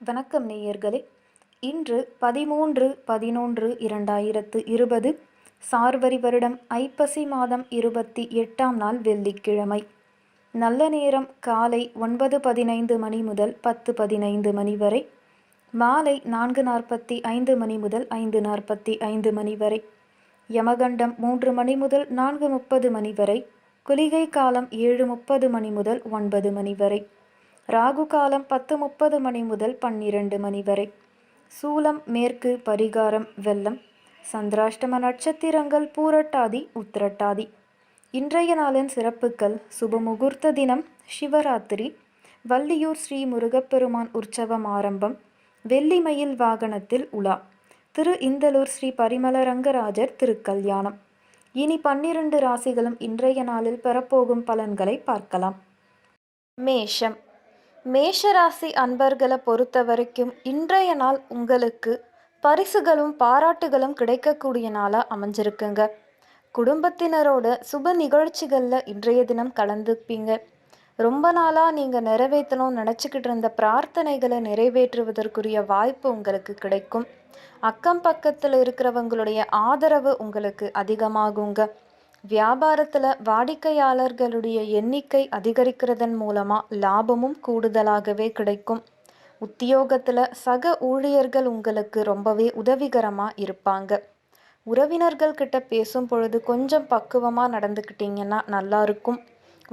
வணக்கம் நேயர்களே. இன்று 13/11/2020 சார்வரி வருடம் ஐப்பசி மாதம் 28ஆம் நாள் வெள்ளிக்கிழமை. நல்ல நேரம் காலை 9:15 மணி முதல் 10:15 மணி வரை, மாலை 4:45 மணி முதல் 5:45 மணி வரை, யமகண்டம் 3 மணி முதல் 4:30 மணி வரை, குளிகை காலம் 7:30 மணி முதல் 9 மணி வரை, ராகு காலம் 10:30 மணி முதல் 12 மணி வரை, சூலம் மேற்கு, பரிகாரம் வெள்ளம், சந்திராஷ்டம நட்சத்திரங்கள் பூரட்டாதி, உத்திரட்டாதி. இன்றைய நாளின் சிறப்புகள்: சுபமுகூர்த்த தினம், சிவராத்திரி, வள்ளியூர் ஸ்ரீ முருகப்பெருமான் உற்சவம் ஆரம்பம், வெள்ளிமயில் வாகனத்தில் உலா, திரு இந்தலூர் ஸ்ரீ பரிமள ரங்கராஜர் திருக்கல்யாணம். இனி 12 ராசிகளும் இன்றைய நாளில் பெறப்போகும் பலன்களை பார்க்கலாம். மேஷம். மேஷராசி அன்பர்களை பொறுத்த வரைக்கும் இன்றைய நாள் உங்களுக்கு பரிசுகளும் பாராட்டுகளும் கிடைக்கக்கூடிய நாளாக அமைஞ்சிருக்குங்க. குடும்பத்தினரோட சுப நிகழ்ச்சிகளில் இன்றைய தினம் கலந்துப்பீங்க. ரொம்ப நாளாக நீங்கள் நிறைவேற்றணும்னு நினச்சிக்கிட்டு இருந்த பிரார்த்தனைகளை நிறைவேற்றுவதற்குரிய வாய்ப்பு உங்களுக்கு கிடைக்கும். அக்கம் பக்கத்தில் இருக்கிறவங்களுடைய ஆதரவு உங்களுக்கு அதிகமாகுங்க. வியாபாரத்தில் வாடிக்கையாளர்களுடைய எண்ணிக்கை அதிகரிக்கிறதன் மூலமாக லாபமும் கூடுதலாகவே கிடைக்கும். உத்தியோகத்தில் சக ஊழியர்கள் உங்களுக்கு ரொம்பவே உதவிகரமாக இருப்பாங்க. உறவினர்கள் கிட்ட பேசும் பொழுது கொஞ்சம் பக்குவமாக நடந்துக்கிட்டிங்கன்னா நல்லா இருக்கும்.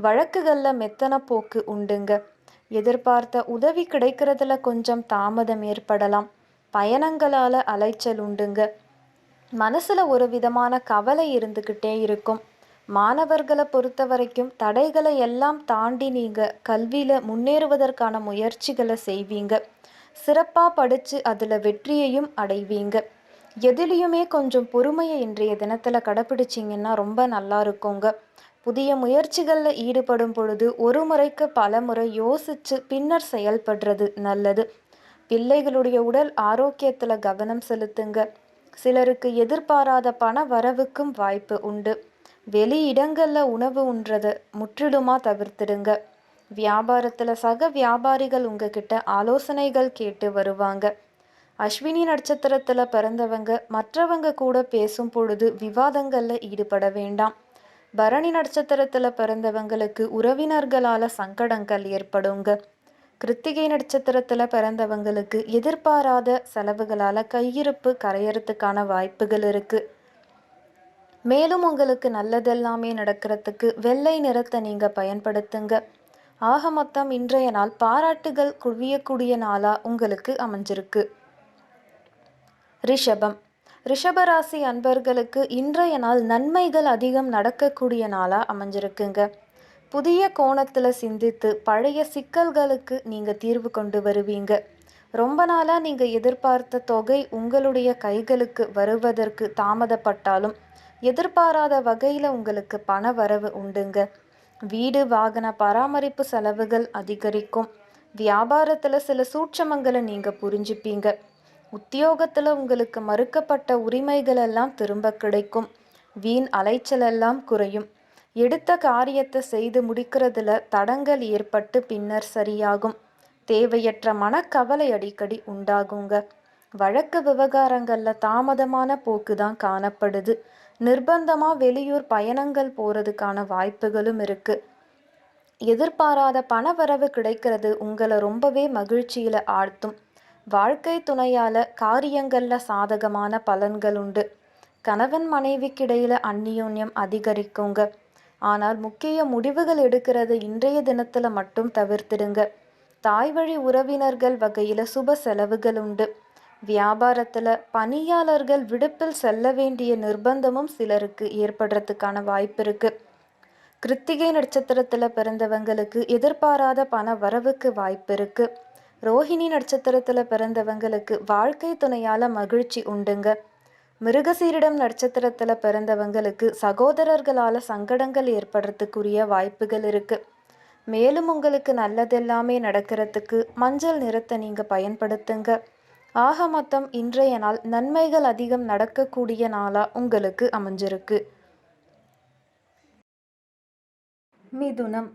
வழக்குகளில் மெத்தன போக்கு உண்டுங்க. எதிர்பார்த்த உதவி கிடைக்கிறதுல கொஞ்சம் தாமதம் ஏற்படலாம். பயணங்களால் அலைச்சல் உண்டுங்க. மனசில் ஒரு விதமான கவலை இருந்துக்கிட்டே இருக்கும். மாணவர்களை பொறுத்த வரைக்கும் தடைகளை எல்லாம் தாண்டி நீங்கள் கல்வியில் முன்னேறுவதற்கான முயற்சிகளை செய்வீங்க. சிறப்பாக படித்து அதில் வெற்றியையும் அடைவீங்க. எதிலையுமே கொஞ்சம் பொறுமையை இன்றைய தினத்தில் கடைப்பிடிச்சிங்கன்னா ரொம்ப நல்லா இருக்குங்க. புதிய முயற்சிகளில் ஈடுபடும் பொழுது ஒரு முறைக்கு பல முறை யோசித்து பின்னர் செயல்படுறது நல்லது. பிள்ளைகளுடைய உடல் ஆரோக்கியத்தில் கவனம் செலுத்துங்க. சிலருக்கு எதிர்பாராத பண வரவுக்கும் வாய்ப்பு உண்டு. வெளி இடங்களில் உணவு உண்றதை முற்றிலுமாக தவிர்த்திடுங்க. வியாபாரத்தில் சக வியாபாரிகள் உங்ககிட்ட ஆலோசனைகள் கேட்டு வருவாங்க. அஸ்வினி நட்சத்திரத்தில் பிறந்தவங்க மற்றவங்க கூட பேசும் பொழுது விவாதங்களில் ஈடுபட வேண்டாம். பரணி நட்சத்திரத்தில் பிறந்தவங்களுக்கு உறவினர்களால் சங்கடங்கள் ஏற்படுங்க. கிருத்திகை நட்சத்திரத்தில் பிறந்தவங்களுக்கு எதிர்பாராத செலவுகளால் கையிருப்பு கரையறதுக்கான வாய்ப்புகள் இருக்குது. மேலும் உங்களுக்கு நல்லதெல்லாமே நடக்கிறதுக்கு வெள்ளை நிறத்தை நீங்கள் பயன்படுத்துங்க. ஆக மொத்தம் இன்றைய நாள் பாராட்டுகள் குவியக்கூடிய நாளாக உங்களுக்கு அமைஞ்சிருக்கு. ரிஷபம். ரிஷபராசி அன்பர்களுக்கு இன்றைய நாள் நன்மைகள் அதிகம் நடக்கக்கூடிய நாளாக அமைஞ்சிருக்குங்க. புதிய கோணத்தில் சிந்தித்து பழைய சிக்கல்களுக்கு நீங்கள் தீர்வு கொண்டு வருவீங்க. ரொம்ப நாளாக நீங்கள் எதிர்பார்த்த தொகை உங்களுடைய கைகளுக்கு வருவதற்கு தாமதப்பட்டாலும் எதிர்பாராத வகையில் உங்களுக்கு பண வரவு உண்டுங்க. வீடு வாகன பராமரிப்பு செலவுகள் அதிகரிக்கும். வியாபாரத்தில் சில சூட்சமங்களை நீங்கள் புரிஞ்சுப்பீங்க. உத்தியோகத்தில் உங்களுக்கு மறுக்கப்பட்ட உரிமைகள் எல்லாம் திரும்ப கிடைக்கும். வீண் அலைச்சல் எல்லாம் குறையும். எடுத்த காரியத்தை செய்து முடிக்கிறதுல தடங்கள் ஏற்பட்டு பின்னர் சரியாகும். தேவையற்ற மனக்கவலை அடிக்கடி உண்டாகுங்க. வழக்கு விவகாரங்களில் தாமதமான போக்கு தான் காணப்படுது. நிர்பந்தமாக வெளியூர் பயணங்கள் போகிறதுக்கான வாய்ப்புகளும் இருக்குது. எதிர்பாராத பணவரவு கிடைக்கிறது உங்களை ரொம்பவே மகிழ்ச்சியில் ஆழ்த்தும். வாழ்க்கை துணையால் காரியங்களில் சாதகமான பலன்கள் உண்டு. கணவன் மனைவிக்கிடையில் அந்நியோன்யம் அதிகரிக்குங்க. ஆனால் முக்கிய முடிவுகள் எடுக்கிறது இன்றைய தினத்தில் மட்டும் தவிர்த்திடுங்க. தாய் வழி உறவினர்கள் வகையில் சுப செலவுகள் உண்டு. வியாபாரத்தில் பணியாளர்கள் விடுப்பில் செல்ல வேண்டிய நிர்பந்தமும் சிலருக்கு ஏற்படுறதுக்கான வாய்ப்பு இருக்கு. கிருத்திகை நட்சத்திரத்தில் பிறந்தவங்களுக்கு எதிர்பாராத பண வரவுக்கு வாய்ப்பு இருக்கு. ரோஹிணி நட்சத்திரத்தில் பிறந்தவங்களுக்கு வாழ்க்கை துணையால் மகிழ்ச்சி உண்டுங்க. மிருகசீரிடம் நட்சத்திரத்தில் பிறந்தவங்களுக்கு சகோதரர்களால் சங்கடங்கள் ஏற்படுறதுக்குரிய வாய்ப்புகள் இருக்குது. மேலும் உங்களுக்கு நல்லதெல்லாமே நடக்கிறதுக்கு மஞ்சள் நிறத்தை நீங்கள் பயன்படுத்துங்க. ஆக மொத்தம் இன்றைய நாள் நன்மைகள் அதிகம் நடக்கக்கூடிய நாளாக உங்களுக்கு அமைஞ்சிருக்கு. மிதுனம்.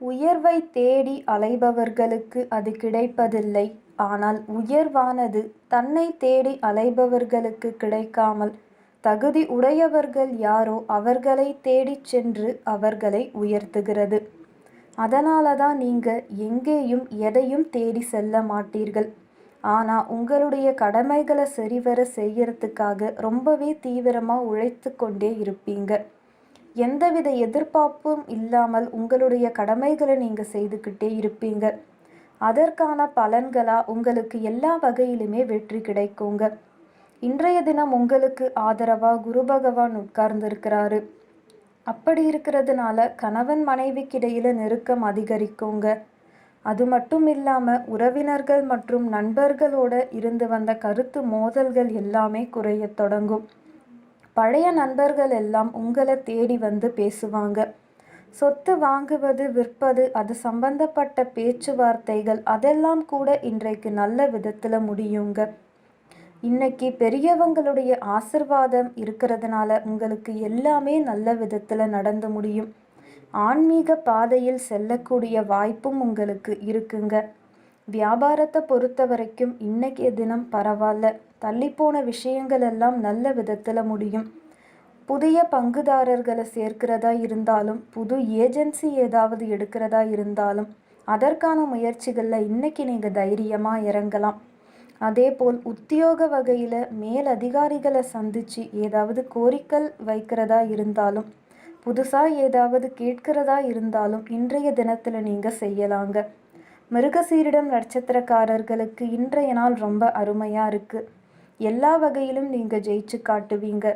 உயர்வை தேடி அலைபவர்களுக்கு அது கிடைப்பதில்லை. ஆனால் உயர்வானது தன்னை தேடி அலைபவர்களுக்கு கிடைக்காமல் தகுதி உடையவர்கள் யாரோ அவர்களை தேடிச் சென்று அவர்களை உயர்த்துகிறது. அதனாலதான் நீங்க எங்கேயும் எதையும் தேடி செல்ல மாட்டீர்கள். ஆனா உங்களுடைய கடமைகளை சரிவர செய்யறதுக்காக ரொம்பவே தீவிரமா உழைத்து கொண்டே இருப்பீங்க. எந்தவித எதிர்பார்ப்பும் இல்லாமல் உங்களுடைய கடமைகளை நீங்க செய்துக்கிட்டே இருப்பீங்க. அதற்கான பலன்களா உங்களுக்கு எல்லா வகையிலுமே வெற்றி கிடைக்குங்க. இன்றைய தினம் உங்களுக்கு ஆதரவா குரு பகவான் உட்கார்ந்திருக்கிறாரு. அப்படி இருக்கிறதுனால கணவன் மனைவிக்கிடையில நெருக்கம் அதிகரிக்குங்க. அது மட்டும் இல்லாம உறவினர்கள் மற்றும் நண்பர்களோட இருந்து வந்த கருத்து மோதல்கள் எல்லாமே குறையத் தொடங்கும். பழைய நண்பர்கள் எல்லாம் உங்களை தேடி வந்து பேசுவாங்க. சொத்து வாங்குவது விற்பது அது சம்பந்தப்பட்ட பேச்சுவார்த்தைகள் அதெல்லாம் கூட இன்றைக்கு நல்ல விதத்துல முடியுங்க. இன்னைக்கு பெரியவங்களுடைய ஆசிர்வாதம் இருக்கிறதுனால உங்களுக்கு எல்லாமே நல்ல விதத்துல நடந்து முடியும். ஆன்மீக பாதையில் செல்லக்கூடிய வாய்ப்பும் உங்களுக்கு இருக்குங்க. வியாபாரத்தை பொறுத்த வரைக்கும் இன்னைக்கு தினம் பரவாயில்ல. தள்ளிப்போன விஷயங்கள் எல்லாம் நல்ல விதத்துல முடியும். புதிய பங்குதாரர்களை சேர்க்கிறதா இருந்தாலும் புது ஏஜென்சி ஏதாவது எடுக்கிறதா இருந்தாலும் அதற்கான முயற்சிகளில் இன்னைக்கு நீங்கள் தைரியமாக இறங்கலாம். அதேபோல் உத்தியோக வகையில் மேல் அதிகாரிகளை சந்தித்து ஏதாவது கோரிக்கை வைக்கிறதா இருந்தாலும் புதுசாக ஏதாவது கேட்கிறதா இருந்தாலும் இன்றைய தினத்தில் நீங்கள் செய்யலாங்க. மிருகசீரிடம் நட்சத்திரக்காரர்களுக்கு இன்றைய நாள் ரொம்ப அருமையாக இருக்குது. எல்லா வகையிலும் நீங்கள் ஜெயிச்சு காட்டுவீங்க.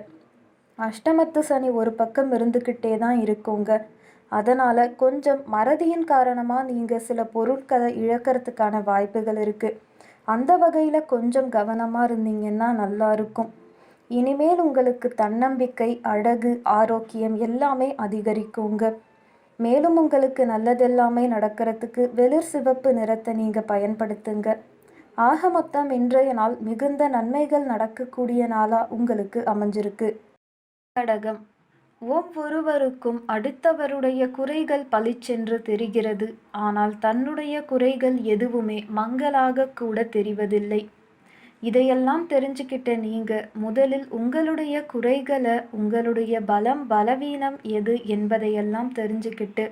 அஷ்டமத்து சனி ஒரு பக்கம் இருந்துக்கிட்டே தான் இருக்குங்க. அதனால் கொஞ்சம் மறதியின் காரணமாக நீங்கள் சில பொருட்களை இழக்கிறதுக்கான வாய்ப்புகள் இருக்குது. அந்த வகையில் கொஞ்சம் கவனமாக இருந்தீங்கன்னா நல்லா இருக்கும். இனிமேல் உங்களுக்கு தன்னம்பிக்கை, அழகு, ஆரோக்கியம் எல்லாமே அதிகரிக்குங்க. மேலும் உங்களுக்கு நல்லதெல்லாமே நடக்கிறதுக்கு வெளிர் சிவப்பு நிறத்தை நீங்கள் பயன்படுத்துங்க. ஆக மொத்தம் இன்றைய நாள் மிகுந்த நன்மைகள் நடக்கக்கூடிய நாளாக உங்களுக்கு அமைஞ்சிருக்கு. கடகம். ஒவ்வொருவருக்கும் அடுத்தவருடைய குறைகள் பளிச்சென்று தெரிகிறது. ஆனால் தன்னுடைய குறைகள் எதுவுமே மங்கலாக கூட தெரிவதில்லை. இதையெல்லாம் தெரிஞ்சுக்கிட்ட நீங்க முதலில் உங்களுடைய குறைகளை, உங்களுடைய பலம் பலவீனம் எது என்பதையெல்லாம் தெரிஞ்சுக்கிட்டு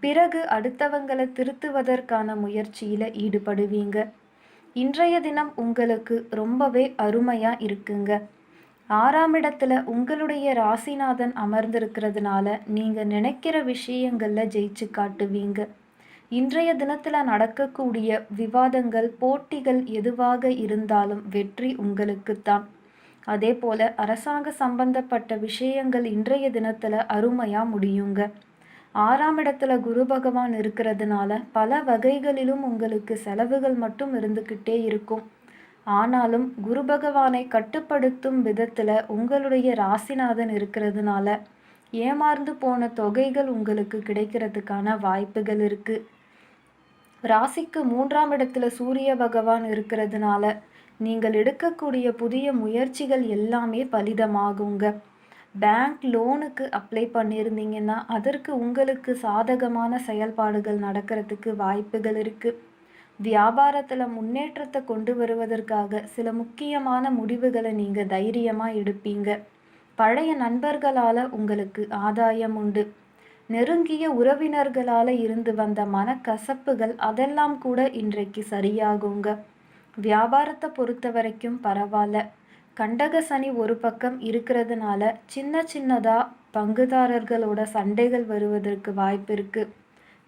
பிறகு அடுத்தவங்களை திருத்துவதற்கான முயற்சியில ஈடுபடுவீங்க. இன்றைய தினம் உங்களுக்கு ரொம்பவே அருமையா இருக்குங்க. 6ஆம் இடத்துல உங்களுடைய ராசிநாதன் அமர்ந்திருக்கிறதுனால நீங்க நினைக்கிற விஷயங்கள்ல ஜெயிச்சு காட்டுவீங்க. இன்றைய தினத்துல நடக்கக்கூடிய விவாதங்கள், போட்டிகள் எதுவாக இருந்தாலும் வெற்றி உங்களுக்குத்தான். அதே போல அரசாங்க சம்பந்தப்பட்ட விஷயங்கள் இன்றைய தினத்துல அருமையா முடியுங்க. 6ஆம் இடத்துல குரு பகவான் இருக்கிறதுனால பல வகைகளிலும் உங்களுக்கு செலவுகள் மட்டும் இருந்துக்கிட்டே இருக்கும். ஆனாலும் குரு பகவானை கட்டுப்படுத்தும் விதத்துல உங்களுடைய ராசிநாதன் இருக்கிறதுனால ஏமாந்து போன தொகைகள் உங்களுக்கு கிடைக்கிறதுக்கான வாய்ப்புகள் இருக்கு. ராசிக்கு 3ஆம் இடத்துல சூரிய பகவான் இருக்கிறதுனால நீங்கள் எடுக்கக்கூடிய புதிய முயற்சிகள் எல்லாமே பலிதமாகுங்க. பேங்க் லோனுக்கு அப்ளை பண்ணியிருந்தீங்கன்னா அதற்கு உங்களுக்கு சாதகமான செயல்பாடுகள் நடக்கிறதுக்கு வாய்ப்புகள் இருக்குது. வியாபாரத்தில் முன்னேற்றத்தை கொண்டு வருவதற்காக சில முக்கியமான முடிவுகளை நீங்கள் தைரியமாக எடுப்பீங்க. பழைய நண்பர்களால் உங்களுக்கு ஆதாயம் உண்டு. நெருங்கிய உறவினர்களால் இருந்து வந்த மனக்கசப்புகள் அதெல்லாம் கூட இன்றைக்கு சரியாகுங்க. வியாபாரத்தை பொறுத்த வரைக்கும் பரவாயில்ல. கண்டக சனி ஒரு பக்கம் இருக்கிறதுனால சின்ன சின்னதாக பங்குதாரர்களோட சண்டைகள் வருவதற்கு வாய்ப்பு இருக்குது.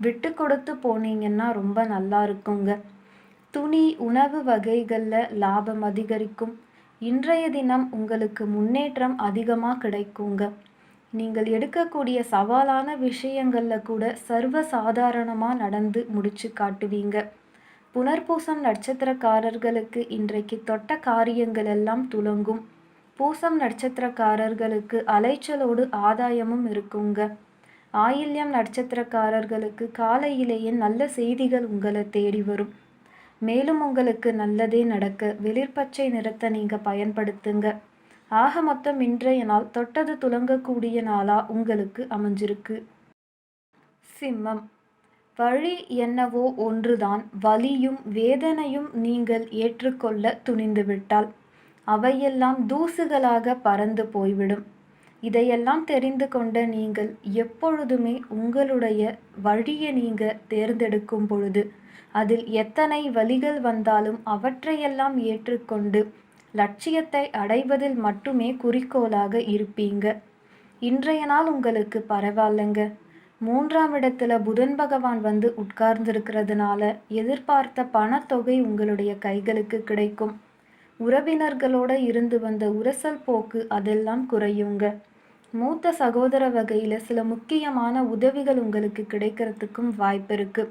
விட்டு கொடுத்து போனீங்கன்னா ரொம்ப நல்லா இருக்குங்க. துணி, உணவு வகைகளில் லாபம் அதிகரிக்கும். இன்றைய தினம் உங்களுக்கு முன்னேற்றம் அதிகமாக கிடைக்குங்க. நீங்கள் எடுக்கக்கூடிய சவாலான விஷயங்களில் கூட சர்வ சாதாரணமாக நடந்து முடிச்சு காட்டுவீங்க. புனர்பூசம் நட்சத்திரக்காரர்களுக்கு இன்றைக்கு தொட்ட காரியங்கள் எல்லாம் துலங்கும். பூசம் நட்சத்திரக்காரர்களுக்கு அலைச்சலோடு ஆதாயமும் இருக்குங்க. ஆயில்யம் நட்சத்திரக்காரர்களுக்கு காலையிலேயே நல்ல செய்திகள் உங்களை தேடி வரும். மேலும் உங்களுக்கு நல்லதே நடக்க வெளிர்பச்சை நிறத்தை நீங்கள் பயன்படுத்துங்க. ஆக மொத்தம் இன்றைய நாள் தொட்டது துலங்கக்கூடிய நாளா உங்களுக்கு அமைஞ்சிருக்கு. சிம்மம். வழி என்னவோ ஒன்றுதான். வலியும் வேதனையும் நீங்கள் ஏற்றுக்கொள்ள துணிந்துவிட்டால் அவையெல்லாம் தூசுகளாக பறந்து போய்விடும். இதையெல்லாம் தெரிந்து கொண்ட நீங்கள் எப்பொழுதுமே உங்களுடைய வழியை நீங்க தேர்ந்தெடுக்கும் பொழுது அதில் எத்தனை வழிகள் வந்தாலும் அவற்றையெல்லாம் ஏற்றுக்கொண்டு லட்சியத்தை அடைவதில் மட்டுமே குறிக்கோளாக இருப்பீங்க. இன்றைய நாள் உங்களுக்கு பரவாயில்லைங்க. 3ஆம் இடத்துல புதன் பகவான் வந்து உட்கார்ந்திருக்கிறதுனால எதிர்பார்த்த பணத்தொகை உங்களுடைய கைகளுக்கு கிடைக்கும். உறவினர்களோட இருந்து வந்த உரசல் போக்கு அதெல்லாம் குறையுங்க. மூத்த சகோதர வகையில் சில முக்கியமான உதவிகள் உங்களுக்கு கிடைக்கிறதுக்கும் வாய்ப்பு இருக்கு.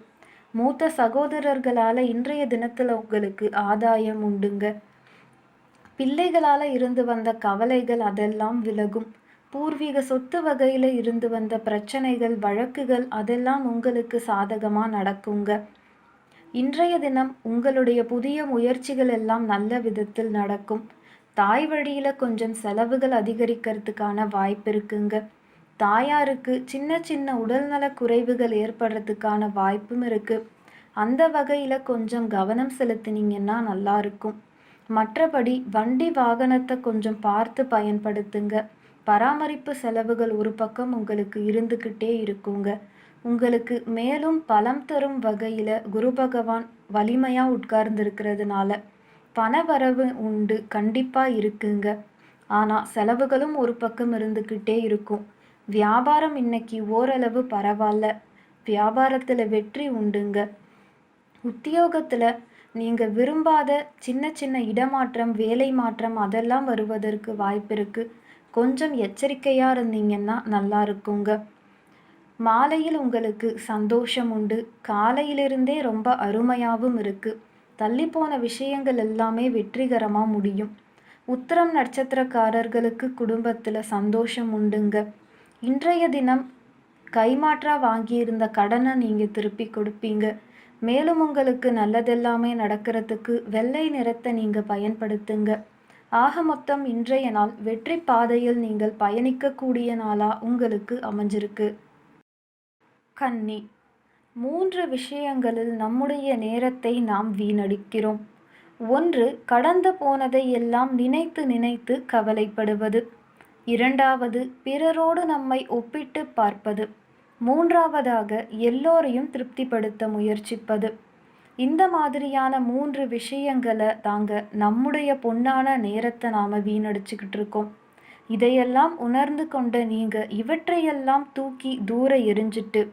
மூத்த சகோதரர்களால் இன்றைய தினத்தில் உங்களுக்கு ஆதாயம் உண்டுங்க. பிள்ளைகளால் இருந்து வந்த கவலைகள் அதெல்லாம் விலகும். பூர்வீக சொத்து வகையில் இருந்து வந்த பிரச்சனைகள் வழக்குகள் அதெல்லாம் உங்களுக்கு சாதகமாக நடக்குங்க. இன்றைய தினம் உங்களுடைய புதிய முயற்சிகள் எல்லாம் நல்ல விதத்தில் நடக்கும். தாய் வழியில் கொஞ்சம் செலவுகள் அதிகரிக்கிறதுக்கான வாய்ப்பு இருக்குங்க. தாயாருக்கு சின்ன சின்ன உடல்நல குறைவுகள் ஏற்படுறதுக்கான வாய்ப்பும் இருக்குது. அந்த வகையில் கொஞ்சம் கவனம் செலுத்தினீங்கன்னா நல்லா இருக்கும். மற்றபடி வண்டி வாகனத்தை கொஞ்சம் பார்த்து பயன்படுத்துங்க. பராமரிப்பு செலவுகள் ஒரு பக்கம் உங்களுக்கு இருந்துக்கிட்டே இருக்குங்க. உங்களுக்கு மேலும் பலம் தரும் வகையில் குரு பகவான் வலிமையாக உட்கார்ந்துருக்கிறதுனால பணவரவு உண்டு, கண்டிப்பாக இருக்குங்க. ஆனால் செலவுகளும் ஒரு பக்கம் இருந்துக்கிட்டே இருக்கும். வியாபாரம் இன்னைக்கு ஓரளவு பரவாயில்ல. வியாபாரத்தில் வெற்றி உண்டுங்க. உத்தியோகத்தில் நீங்கள் விரும்பாத சின்ன சின்ன இடமாற்றம், வேலை மாற்றம் அதெல்லாம் வருவதற்கு வாய்ப்பு இருக்குது. கொஞ்சம் எச்சரிக்கையாக இருந்தீங்கன்னா நல்லா இருக்குங்க. மாலையில் உங்களுக்கு சந்தோஷம் உண்டு. காலையிலிருந்தே ரொம்ப அருமையாகவும் இருக்குது. தள்ளிப்போன விஷயங்கள் எல்லாமே வெற்றிகரமாக முடியும். உத்திரம் நட்சத்திரக்காரர்களுக்கு குடும்பத்தில் சந்தோஷம் உண்டுங்க. இன்றைய தினம் கைமாற்றா வாங்கியிருந்த கடனை நீங்கள் திருப்பி கொடுப்பீங்க. மேலும் உங்களுக்கு நல்லதெல்லாமே நடக்கிறதுக்கு வெள்ளை நிறத்தை நீங்கள் பயன்படுத்துங்க. ஆக மொத்தம் இன்றைய நாள் வெற்றி பாதையில் நீங்கள் பயணிக்கக்கூடிய நாளாக உங்களுக்கு அமைஞ்சிருக்கு. கன்னி, 3 விஷயங்களில் நம்முடைய நேரத்தை நாம் வீணடிக்கிறோம். 1. கடந்து போனதை எல்லாம் நினைத்து நினைத்து கவலைப்படுவது. 2. பிறரோடு நம்மை ஒப்பிட்டு பார்ப்பது. 3. எல்லோரையும் திருப்திப்படுத்த முயற்சிப்பது. இந்த மாதிரியான 3 விஷயங்களை தாங்க நம்முடைய பொன்னான நேரத்தை நாம் வீணடிச்சுக்கிட்டு இருக்கோம். இதையெல்லாம் உணர்ந்து கொண்ட நீங்கள் இவற்றையெல்லாம் தூக்கி தூர எரிஞ்சிட்டு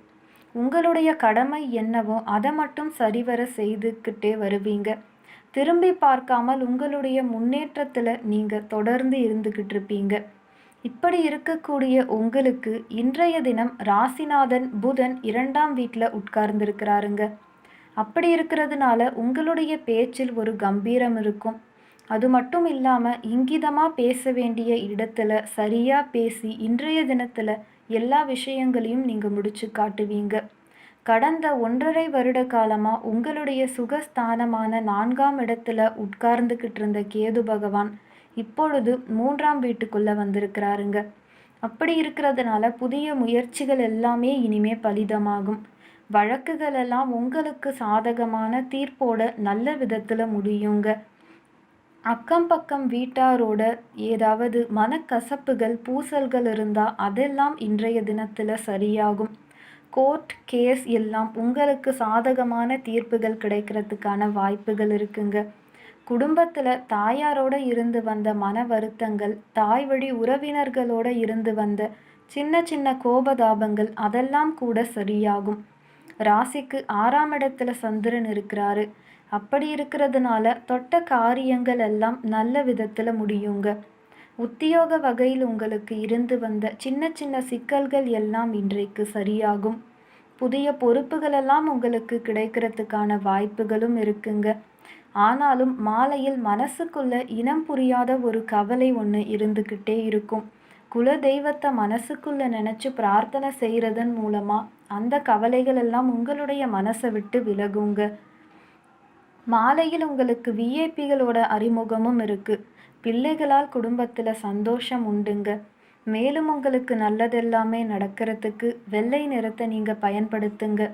உங்களுடைய கடமை என்னவோ அதை மட்டும் சரிவர செய்துக்கிட்டே வருவீங்க. திரும்பி பார்க்காமல் உங்களுடைய முன்னேற்றத்தில் நீங்கள் தொடர்ந்து இருந்துக்கிட்டு இருப்பீங்க. இப்படி இருக்கக்கூடிய உங்களுக்கு இன்றைய தினம் ராசிநாதன் புதன் 2ஆம் வீட்டில் உட்கார்ந்துருக்கிறாருங்க. அப்படி இருக்கிறதுனால உங்களுடைய பேச்சில் ஒரு கம்பீரம் இருக்கும். அது மட்டும் இல்லாமல் இங்கிதமாக பேச வேண்டிய இடத்துல சரியாக பேசி இன்றைய தினத்தில் எல்லா விஷயங்களையும் நீங்கள் முடிச்சு காட்டுவீங்க. கடந்த 1.5 வருட காலமாக உங்களுடைய சுகஸ்தானமான 4ஆம் இடத்துல உட்கார்ந்துக்கிட்டு இருந்த கேது பகவான் இப்பொழுது 3ஆம் வீட்டுக்குள்ளே வந்திருக்கிறாருங்க. அப்படி இருக்கிறதுனால புதிய முயற்சிகள் எல்லாமே இனிமே பலிதமாகும். வழக்குகள் எல்லாம் உங்களுக்கு சாதகமான தீர்ப்போட நல்ல விதத்தில் முடியுங்க. அக்கம் பக்கம் வீட்டாரோட ஏதாவது மனக்கசப்புகள் பூசல்கள் இருந்தால் அதெல்லாம் இன்றைய தினத்தில் சரியாகும். கோர்ட் கேஸ் எல்லாம் உங்களுக்கு சாதகமான தீர்ப்புகள் கிடைக்கிறதுக்கான வாய்ப்புகள் இருக்குங்க. குடும்பத்தில் தாயாரோட இருந்து வந்த மன வருத்தங்கள், தாய் வழி உறவினர்களோட இருந்து வந்த சின்ன சின்ன கோபதாபங்கள் அதெல்லாம் கூட சரியாகும். ராசிக்கு 6ஆம் இடத்துல சந்திரன் இருக்கிறாரு. அப்படி இருக்கிறதுனால தொட்ட காரியங்கள் எல்லாம் நல்ல விதத்தில் முடியுங்க. உத்தியோக வகையில் உங்களுக்கு இருந்து வந்த சின்ன சின்ன சிக்கல்கள் எல்லாம் இன்றைக்கு சரியாகும். புதிய பொறுப்புகளெல்லாம் உங்களுக்கு கிடைக்கிறதுக்கான வாய்ப்புகளும் இருக்குங்க. ஆனாலும் மாலையில் மனசுக்குள்ள இனம் புரியாத ஒரு கவலை ஒன்று இருந்துக்கிட்டே இருக்கும். குல தெய்வத்தை மனசுக்குள்ள நினச்சி பிரார்த்தனை செய்கிறதன் மூலமாக அந்த கவலைகள் எல்லாம் உங்களுடைய மனசை விட்டு விலகுங்க. மாலையில் உங்களுக்கு விஐபிகளோட அறிமுகமும் இருக்குது. பிள்ளைகளால் குடும்பத்தில் சந்தோஷம் உண்டுங்க. மேலும் உங்களுக்கு நல்லதெல்லாமே நடக்கிறதுக்கு வெள்ளை நிறத்தை நீங்கள் பயன்படுத்துங்க.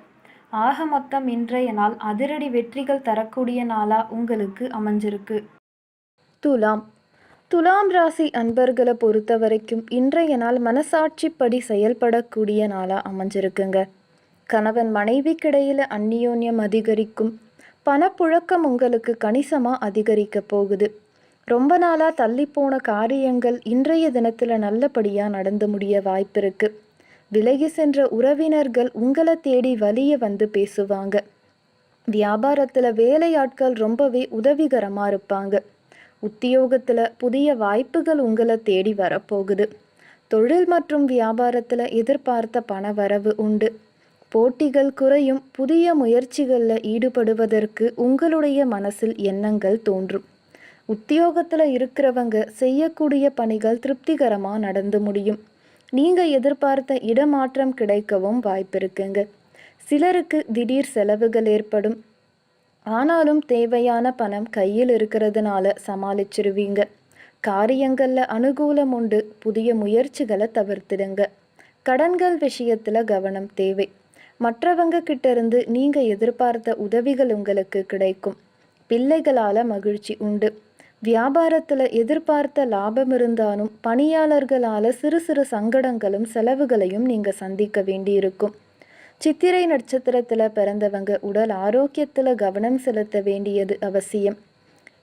ஆக மொத்தம் இன்றைய நாள் அதிரடி வெற்றிகள் தரக்கூடிய நாளா உங்களுக்கு அமைஞ்சிருக்கு. துலாம். துலாம் ராசி அன்பர்களை பொறுத்த வரைக்கும் இன்றைய நாள் மனசாட்சிப்படி செயல்படக்கூடிய நாளா அமைஞ்சிருக்குங்க. கணவன் மனைவிக்கிடையில அந்நியோன்யம் அதிகரிக்கும். பணப்புழக்கம் உங்களுக்கு கணிசமா அதிகரிக்க போகுது. ரொம்ப நாளா தள்ளிப்போன காரியங்கள் இன்றைய தினத்துல நல்லபடியா நடந்து முடிய வாய்ப்பிருக்கு. விலகி சென்ற உறவினர்கள் உங்களை தேடி வலிய வந்து பேசுவாங்க. வியாபாரத்துல வேலையாட்கள் ரொம்பவே உதவிகரமா இருப்பாங்க. உத்தியோகத்துல புதிய வாய்ப்புகள் உங்களை தேடி வரப்போகுது. தொழில் மற்றும் வியாபாரத்துல எதிர்பார்த்த பண வரவு உண்டு. போட்டிகள் குறையும். புதிய முயற்சிகளில் ஈடுபடுவதற்கு உங்களுடைய மனசில் எண்ணங்கள் தோன்றும். உத்தியோகத்தில் இருக்கிறவங்க செய்யக்கூடிய பணிகள் திருப்திகரமாக நடந்து முடியும். நீங்கள் எதிர்பார்த்த இடமாற்றம் கிடைக்கவும் வாய்ப்பிருக்குங்க. சிலருக்கு திடீர் செலவுகள் ஏற்படும். ஆனாலும் தேவையான பணம் கையில் இருக்கிறதுனால சமாளிச்சிருவீங்க. காரியங்களில் அனுகூலம் உண்டு. புதிய முயற்சிகளை தவிர்த்திடுங்க. கடன்கள் விஷயத்தில் கவனம் தேவை. மற்றவங்க கிட்ட இருந்து நீங்கள் எதிர்பார்த்த உதவிகள் உங்களுக்கு கிடைக்கும். பிள்ளைகளால் மகிழ்ச்சி உண்டு. வியாபாரத்தில் எதிர்பார்த்த லாபம் இருந்தாலும் பணியாளர்களால் சிறு சிறு சங்கடங்களும் செலவுகளையும் நீங்கள் சந்திக்க வேண்டியிருக்கும். சித்திரை நட்சத்திரத்தில் பிறந்தவங்க உடல் ஆரோக்கியத்தில் கவனம் செலுத்த வேண்டியது அவசியம்.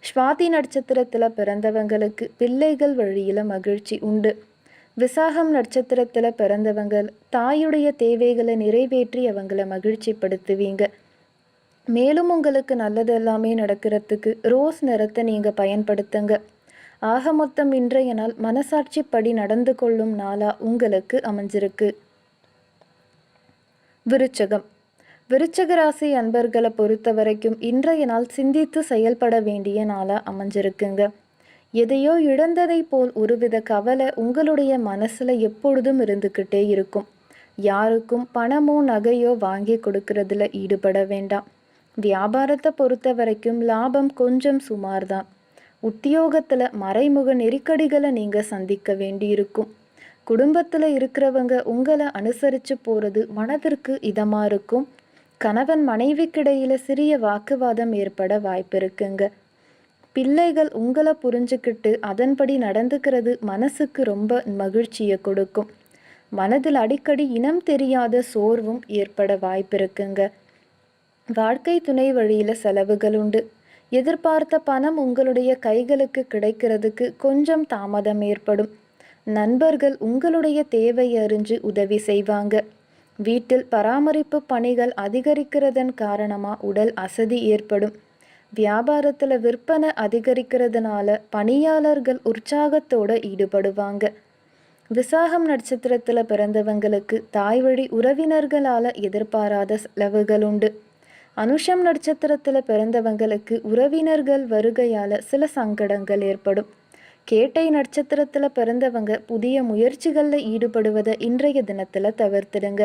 ஸ்வாதி நட்சத்திரத்தில் பிறந்தவங்களுக்கு பிள்ளைகள் வழியில் மகிழ்ச்சி உண்டு. விசாகம் நட்சத்திரத்தில் பிறந்தவங்க தாயுடைய தேவைகளை நிறைவேற்றி அவங்கள மகிழ்ச்சிப்படுத்துவீங்க. மேலும் உங்களுக்கு நல்லது எல்லாமே நடக்கிறதுக்கு ரோஸ் நிறத்தை நீங்கள் பயன்படுத்துங்க. ஆக மொத்தம் இன்றைய நாள் மனசாட்சிப்படி நடந்து கொள்ளும் நாளா உங்களுக்கு அமைஞ்சிருக்கு. விருச்சகம். விருச்சக ராசி அன்பர்களை பொறுத்த வரைக்கும் இன்றைய நாள் சிந்தித்து செயல்பட வேண்டிய நாளா அமைஞ்சிருக்குங்க. எதையோ இழந்ததை போல் ஒருவித கவலை உங்களுடைய மனசுல எப்பொழுதும் இருந்துக்கிட்டே இருக்கும். யாருக்கும் பணமோ நகையோ வாங்கி கொடுக்கறதுல ஈடுபட வேண்டாம். வியாபாரத்தை பொறுத்த வரைக்கும் லாபம் கொஞ்சம் சுமார்தான். உத்தியோகத்துல மறைமுக நெருக்கடிகளை நீங்க சந்திக்க வேண்டியிருக்கும். குடும்பத்துல இருக்கிறவங்க உங்களை அனுசரிச்சு போறது மனதிற்கு இதமா இருக்கும். கணவன் மனைவிக்கிடையில சிறிய வாக்குவாதம் ஏற்பட வாய்ப்பு இருக்குங்க. பிள்ளைகள் உங்களை புரிஞ்சுக்கிட்டு அதன்படி நடந்துக்கிறது மனசுக்கு ரொம்ப மகிழ்ச்சியை கொடுக்கும். மனதில் அடிக்கடி இனம் தெரியாத சோர்வும் ஏற்பட வாய்ப்பிருக்குங்க. வாழ்க்கை துணை வழியில் செலவுகள் உண்டு. எதிர்பார்த்த பணம் உங்களுடைய கைகளுக்கு கிடைக்கிறதுக்கு கொஞ்சம் தாமதம் ஏற்படும். நண்பர்கள் உங்களுடைய தேவை அறிஞ்சு உதவி செய்வாங்க. வீட்டில் பராமரிப்பு பணிகள் அதிகரிக்கிறதன் காரணமாக உடல் அசதி ஏற்படும். வியாபாரத்தில் விற்பனை அதிகரிக்கிறதுனால பணியாளர்கள் உற்சாகத்தோடு ஈடுபடுவாங்க. விசாகம் நட்சத்திரத்தில் பிறந்தவங்களுக்கு தாய் வழி உறவினர்களால் எதிர்பாராத செலவுகள் உண்டு. அனுஷம் நட்சத்திரத்தில் பிறந்தவங்களுக்கு உறவினர்கள் வருகையால் சில சங்கடங்கள் ஏற்படும். கேட்டை நட்சத்திரத்தில் பிறந்தவங்க புதிய முயற்சிகளில் ஈடுபடுவதை இன்றைய தினத்தில் தவிர்த்திடுங்க.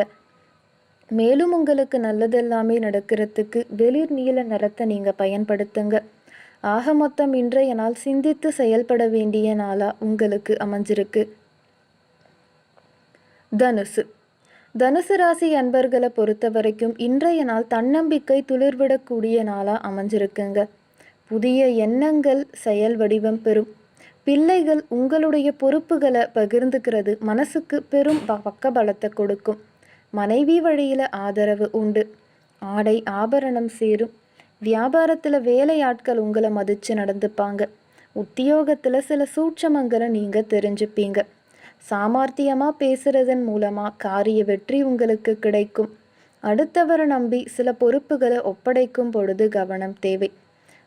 மேலும் உங்களுக்கு நல்லதெல்லாமே நடக்கிறதுக்கு வெளிர் நீல நிறத்தை நீங்கள் பயன்படுத்துங்க. ஆக மொத்தம் இன்றைய நாள் சிந்தித்து செயல்பட வேண்டிய நாளாக உங்களுக்கு அமைஞ்சிருக்கு. தனுசு. தனுசு ராசி அன்பர்களை பொறுத்த வரைக்கும் இன்றைய நாள் தன்னம்பிக்கை துளிர்விடக்கூடிய நாளாக அமைஞ்சிருக்குங்க. புதிய எண்ணங்கள் செயல் வடிவம் பெறும். பிள்ளைகள் உங்களுடைய பொறுப்புகளை பகிர்ந்துக்கிறது மனசுக்கு பெரும் பக்கபலத்தை கொடுக்கும். மனைவி வழியில் ஆதரவு உண்டு. ஆடை ஆபரணம் சேரும். வியாபாரத்தில் வேலையாட்கள் உங்களை மதித்து நடந்துப்பாங்க. உத்தியோகத்தில் சில சூட்சமங்களை நீங்கள் தெரிஞ்சுப்பீங்க. சாமர்த்தியமாக பேசுகிறதன் மூலமாக காரிய வெற்றி உங்களுக்கு கிடைக்கும். அடுத்தவரை நம்பி சில பொறுப்புகளை ஒப்படைக்கும் பொழுது கவனம் தேவை.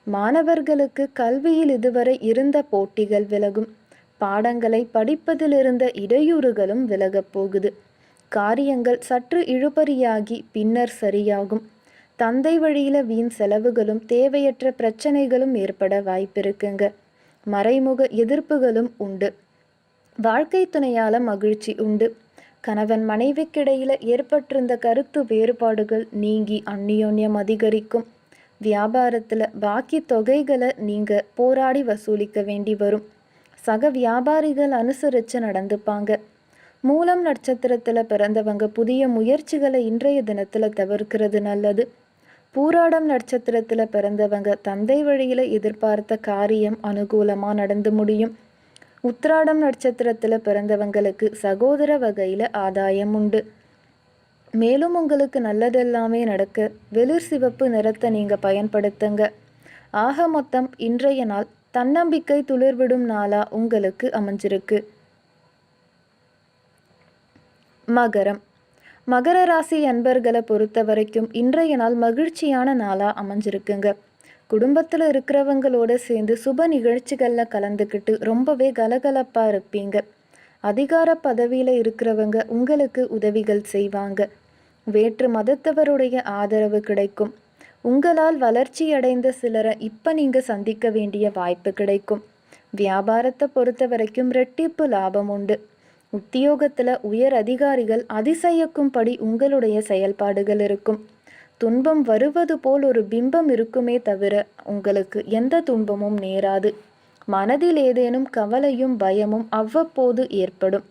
மாணவர்களுக்கு கல்வியில் இதுவரை இருந்த போட்டிகள் விலகும். பாடங்களை படிப்பதில் இருந்த இடையூறுகளும் விலகப் போகுது. காரியங்கள் சற்று இழுபறியாகி பின்னர் சரியாகும். தந்தை வழியில் வீண் செலவுகளும் தேவையற்ற பிரச்சனைகளும் ஏற்பட வாய்ப்பிருக்குங்க. மறைமுக எதிர்ப்புகளும் உண்டு. வாழ்க்கை துணையால் மகிழ்ச்சி உண்டு. கணவன் மனைவிக்கிடையில் ஏற்பட்டிருந்த கருத்து வேறுபாடுகள் நீங்கி அந்நியோன்யம் அதிகரிக்கும். வியாபாரத்தில் பாக்கி தொகைகளை நீங்கள் போராடி வசூலிக்க வேண்டி வரும். சக வியாபாரிகள் அனுசரித்து நடந்துப்பாங்க. மூலம் நட்சத்திரத்தில் பிறந்தவங்க புதிய முயற்சிகளை இன்றைய தினத்தில் தவிர்க்கிறது நல்லது. பூராடம் நட்சத்திரத்தில் பிறந்தவங்க தந்தை வழியில் எதிர்பார்த்த காரியம் அனுகூலமாக நடந்து முடியும். உத்திராடம் நட்சத்திரத்தில் பிறந்தவங்களுக்கு சகோதர வகையில் ஆதாயம் உண்டு. மேலும் உங்களுக்கு நல்லதெல்லாமே நடக்க வெளிர் சிவப்பு நிறத்தை நீங்கள் பயன்படுத்துங்க. ஆக மொத்தம் இன்றைய நாள் தன்னம்பிக்கை துளிர்விடும் நாளா உங்களுக்கு அமைஞ்சிருக்கு. மகரம். மகர ராசி அன்பர்களை பொறுத்த வரைக்கும் இன்றைய நாள் மகிழ்ச்சியான நாளாக அமைஞ்சிருக்குங்க. குடும்பத்தில் இருக்கிறவங்களோட சேர்ந்து சுப நிகழ்ச்சிகளில் கலந்துக்கிட்டு ரொம்பவே கலகலப்பாக இருப்பீங்க. அதிகார பதவியில் இருக்கிறவங்க உங்களுக்கு உதவிகள் செய்வாங்க. வேற்று மதத்தவருடைய ஆதரவு கிடைக்கும். உங்களால் வளர்ச்சி அடைந்த சிலரை இப்போ நீங்கள் சந்திக்க வேண்டிய வாய்ப்பு கிடைக்கும். வியாபாரத்தை பொறுத்த வரைக்கும் ரெட்டிப்பு லாபம் உண்டு. உத்தியோகத்தில் உயர் அதிகாரிகள் அதிசயிக்கும்படி உங்களுடைய செயல்பாடுகள் இருக்கும். துன்பம் வருவது போல் ஒரு பிம்பம் இருக்குமே தவிர உங்களுக்கு எந்த துன்பமும் நேராது. மனதில் ஏதேனும் கவலையும் பயமும் அவ்வப்போது ஏற்படும்.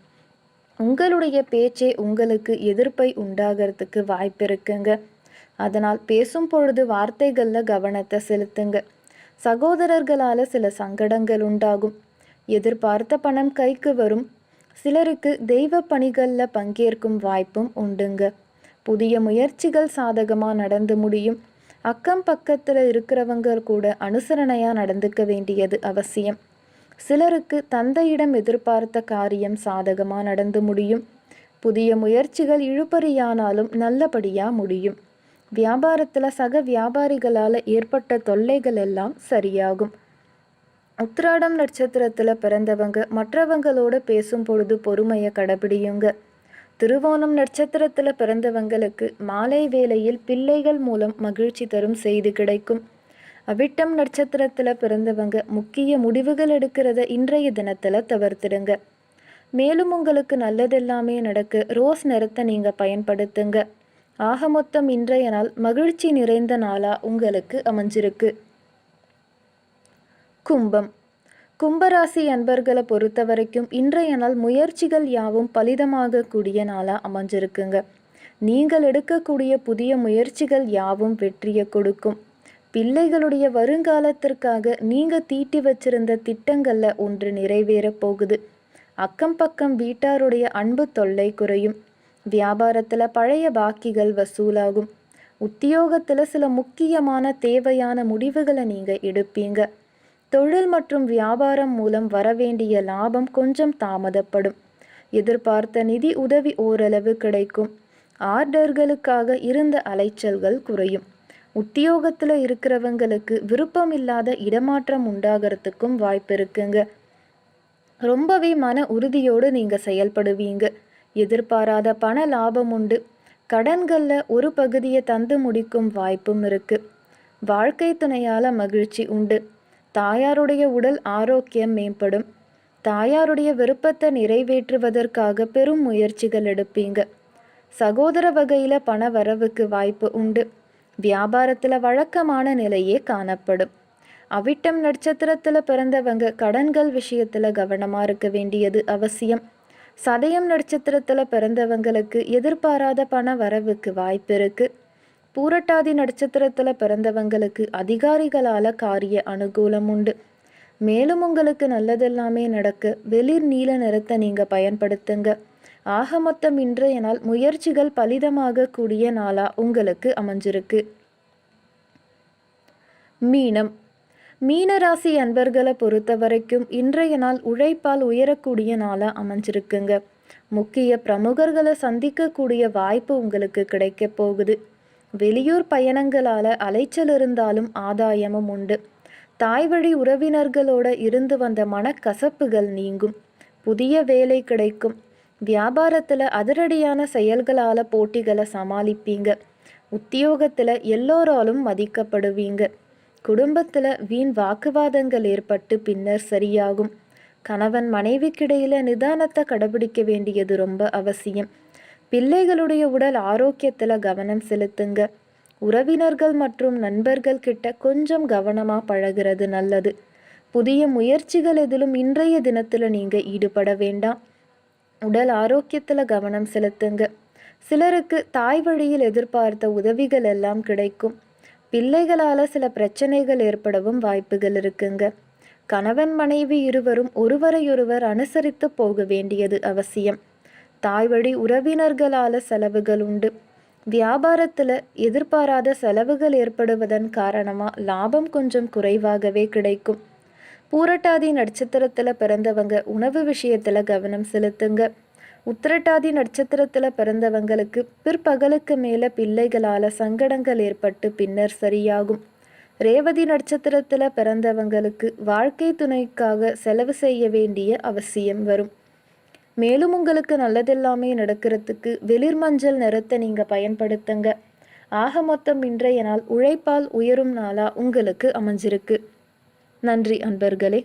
உங்களுடைய பேச்சே உங்களுக்கு எதிர்ப்பை உண்டாகிறதுக்கு வாய்ப்பு இருக்குங்க. அதனால் பேசும் பொழுது வார்த்தைகளில் கவனத்தை செலுத்துங்க. சகோதரர்களால் சில சங்கடங்கள் உண்டாகும். எதிர்பார்த்த பணம் கைக்கு வரும். சிலருக்கு தெய்வ பணிகளில் பங்கேற்கும் வாய்ப்பும் உண்டுங்க. புதிய முயற்சிகள் சாதகமாக நடந்து முடியும். அக்கம் பக்கத்தில் இருக்கிறவங்க கூட அனுசரணையாக நடந்துக்க வேண்டியது அவசியம். சிலருக்கு தந்தையிடம் எதிர்பார்த்த காரியம் சாதகமாக நடந்து முடியும். புதிய முயற்சிகள் இழுபறியானாலும் நல்லபடியாக முடியும். வியாபாரத்தில் சக வியாபாரிகளால் ஏற்பட்ட தொல்லைகள் எல்லாம் சரியாகும். உத்திராடம் நட்சத்திரத்தில் பிறந்தவங்க மற்றவங்களோட பேசும் பொழுது பொறுமையை கடைபிடியுங்க. திருவோணம் நட்சத்திரத்தில் பிறந்தவங்களுக்கு மாலை வேளையில் பிள்ளைகள் மூலம் மகிழ்ச்சி தரும் செய்தி கிடைக்கும். அவிட்டம் நட்சத்திரத்தில் பிறந்தவங்க முக்கிய முடிவுகள் எடுக்கிறத இன்றைய தினத்தில் தவிர்த்துடுங்க. மேலும் உங்களுக்கு நல்லதெல்லாமே நடக்க ரோஸ் நிறத்தை நீங்கள் பயன்படுத்துங்க. ஆக மொத்தம் இன்றைய நாள் மகிழ்ச்சி நிறைந்த நாளாக உங்களுக்கு அமைஞ்சிருக்கு. கும்பம். கும்பராசி அன்பர்களை பொறுத்த வரைக்கும் இன்றைய நாள் முயற்சிகள் யாவும் பலிதமாக கூடிய நாளாக அமைஞ்சிருக்குங்க. நீங்கள் எடுக்கக்கூடிய புதிய முயற்சிகள் யாவும் வெற்றியை கொடுக்கும். பிள்ளைகளுடைய வருங்காலத்திற்காக நீங்கள் தீட்டி வச்சிருந்த திட்டங்களில் ஒன்று நிறைவேற போகுது. அக்கம் பக்கம் வீட்டாருடைய அன்பு தொல்லை குறையும். வியாபாரத்தில் பழைய பாக்கிகள் வசூலாகும். உத்தியோகத்தில் சில முக்கியமான தேவையான முடிவுகளை நீங்கள் எடுப்பீங்க. தொழில் மற்றும் வியாபாரம் மூலம் வரவேண்டிய லாபம் கொஞ்சம் தாமதப்படும். எதிர்பார்த்த நிதி உதவி ஓரளவு கிடைக்கும். ஆர்டர்களுக்காக இருந்த அலைச்சல்கள் குறையும். உத்தியோகத்தில் இருக்கிறவங்களுக்கு விருப்பமில்லாத இடமாற்றம் உண்டாகிறதுக்கும் வாய்ப்பு இருக்குங்க. ரொம்பவே மன உறுதியோடு நீங்கள் செயல்படுவீங்க. எதிர்பாராத பண லாபம் உண்டு. கடன்களில் ஒரு பகுதியை தந்து முடிக்கும் வாய்ப்பும் இருக்கு. வாழ்க்கை துணையால் மகிழ்ச்சி உண்டு. தாயாருடைய உடல் ஆரோக்கியம் மேம்படும். தாயாருடைய விருப்பத்தை நிறைவேற்றுவதற்காக பெரும் முயற்சிகள் எடுப்பீங்க. சகோதர வகையில் பண வரவுக்கு வாய்ப்பு உண்டு. வியாபாரத்தில் வழக்கமான நிலையே காணப்படும். அவிட்டம் நட்சத்திரத்தில் பிறந்தவங்க கடன்கள் விஷயத்தில் கவனமாக இருக்க வேண்டியது அவசியம். சதயம் நட்சத்திரத்தில் பிறந்தவங்களுக்கு எதிர்பாராத பண வரவுக்கு வாய்ப்பு இருக்கு. பூரட்டாதி நட்சத்திரத்தில் பிறந்தவங்களுக்கு அதிகாரிகளால் காரிய அனுகூலம் உண்டு. மேலும் உங்களுக்கு நல்லதெல்லாமே நடக்க வெளிர் நீல நிறத்தை நீங்கள் பயன்படுத்துங்க. ஆக மொத்தம் இன்றைய நாள் முயற்சிகள் பலிதமாக கூடிய நாளாக உங்களுக்கு அமைஞ்சிருக்கு. மீனம். மீனராசி அன்பர்களை பொறுத்த வரைக்கும் இன்றைய நாள் உழைப்பால் உயரக்கூடிய நாளாக அமைஞ்சிருக்குங்க. முக்கிய பிரமுகர்களை சந்திக்கக்கூடிய வாய்ப்பு உங்களுக்கு கிடைக்க போகுது. வெளியூர் பயணங்களால் அலைச்சல் இருந்தாலும் ஆதாயமும் உண்டு. தாய் வழி உறவினர்களோட இருந்து வந்த மனக்கசப்புகள் நீங்கும். புதிய வேலை கிடைக்கும். வியாபாரத்தில் அதிரடியான செயல்களால் போட்டிகளை சமாளிப்பீங்க. உத்தியோகத்தில் எல்லோராலும் மதிக்கப்படுவீங்க. குடும்பத்தில் வீண் வாக்குவாதங்கள் ஏற்பட்டு பின்னர் சரியாகும். கணவன் மனைவிக்கிடையில் நிதானத்தை கடைபிடிக்க வேண்டியது ரொம்ப அவசியம். பிள்ளைகளுடைய உடல் ஆரோக்கியத்தில் கவனம் செலுத்துங்க. உறவினர்கள் மற்றும் நண்பர்கள் கிட்ட கொஞ்சம் கவனமாக பழகிறது நல்லது. புதிய முயற்சிகள் எதிலும் இன்றைய தினத்தில் நீங்கள் ஈடுபட வேண்டாம். உடல் ஆரோக்கியத்தில் கவனம் செலுத்துங்க. சிலருக்கு தாய் வழியில் எதிர்பார்த்த உதவிகள் எல்லாம் கிடைக்கும். பிள்ளைகளால் சில பிரச்சனைகள் ஏற்படவும் வாய்ப்புகள் இருக்குங்க. கணவன் மனைவி இருவரும் ஒருவரையொருவர் அனுசரித்து போக வேண்டியது அவசியம். தாய் வழி உறவினர்களால் செலவுகள் உண்டு. வியாபாரத்தில் எதிர்பாராத செலவுகள் ஏற்படுவதன் காரணமாக லாபம் கொஞ்சம் குறைவாகவே கிடைக்கும். பூரட்டாதி நட்சத்திரத்தில் பிறந்தவங்க உணவு விஷயத்தில் கவனம் செலுத்துங்க. உத்திரட்டாதி நட்சத்திரத்தில் பிறந்தவங்களுக்கு பிற்பகலுக்கு மேலே பிள்ளைகளால் சங்கடங்கள் ஏற்பட்டு பின்னர் சரியாகும். ரேவதி நட்சத்திரத்தில் பிறந்தவங்களுக்கு வாழ்க்கை துணைக்காக செலவு செய்ய வேண்டிய அவசியம் வரும். மேலும் உங்களுக்கு நல்லதெல்லாமே நடக்கிறதுக்கு வெளிர் மஞ்சள் நிறத்தை நீங்கள் பயன்படுத்துங்க. ஆக மொத்தம் இன்றைய நாள் உழைப்பால் உயரும் நாளாக உங்களுக்கு அமைஞ்சிருக்கு. நன்றி அன்பர்களே.